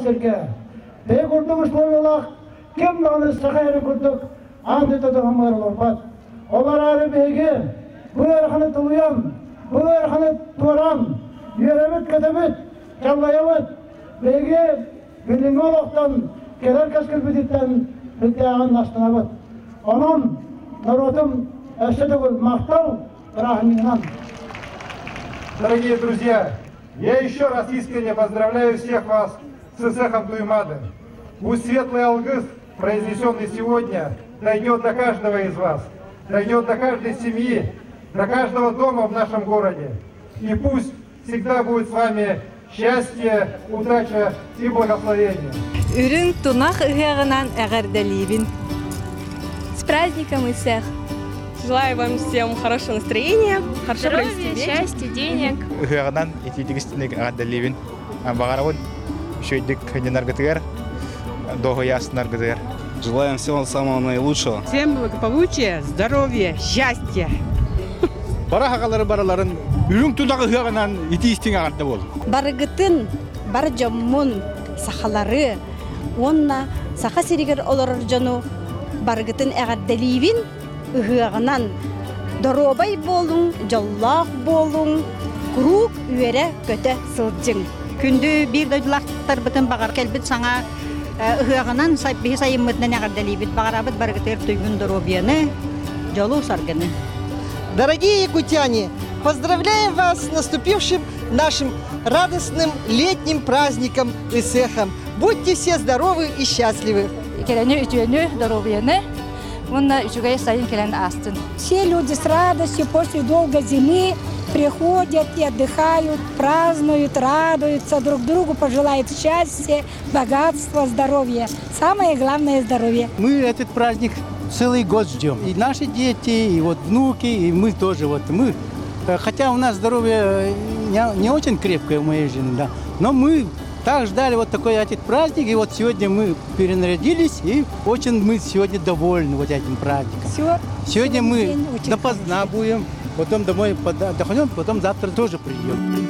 серке. Бей курдук условиялах, кем наны сахайры курдук, анды тадығымар оларбат. Олар әрі бейге, бұл әрханы тулуян, бұл әрханы туаран, үйеремет кәдемет, жаллайамет, бейге біліңі олақтан, келер кәскіл бідеттен бүттеғын астынабыт. Онын, народым, әсетігіл мақтау, бірағыныңнан. Дорогие друзья, я еще раз искренне поздравляю всех вас с Исехом Туймады. Пусть светлый алгыс, произнесенный сегодня, дойдет до каждого из вас, дойдет до каждой семьи, до каждого дома в нашем городе. И пусть всегда будет с вами счастье, удача и благословение. Үрін тунақ үгеғынан әғарделейбін. С праздником, Исех! Желаю вам всем хорошего настроения, хорошо провести вечер. Счастья, денег. Үгеғынан ететігістінік әғарделейбін. Бағарауын шөйдік хенденаргытығар, доғы ясынаргытығар. Желаем всего самого наилучшего. Всем благополучия, здоровья, счастья. Барахағалары бараларын үрін тұнағы үгеғынан етеістің ағарда бол. Барығытын, бар жаммын, сақалары, онна сақа серегер оларыр жону барығытын әғарделейбін. Үгеғынан доробай болуң, жаллақ болуң, құруқ үйері көті сылджың. Күнді бір дөйлақтар бұтын бағар кәлбіт саңа үгеғынан сайыммытынан әғарделейбін. Бағарабыт барығытыр түйгін доробияны, жолу саргыны. Дорогие якутяне, поздравляем вас с наступившим нашим радостным летним праздником Исехом. Будьте все здоровы и счастливы. Все люди с радостью после долгой зимы приходят и отдыхают, празднуют, радуются, друг другу пожелают счастья, богатства, здоровья. Самое главное – здоровье. Мы этот праздник целый год ждем. И наши дети, и вот внуки, и мы тоже. Мы, хотя у нас здоровье не очень крепкое у моей жены, да, но мы так ждали вот такой этот праздник, и вот сегодня мы перенарядились, и очень мы сегодня довольны вот этим праздником. Сегодня мы допоздна будем, потом домой отдохнем, потом завтра тоже придем.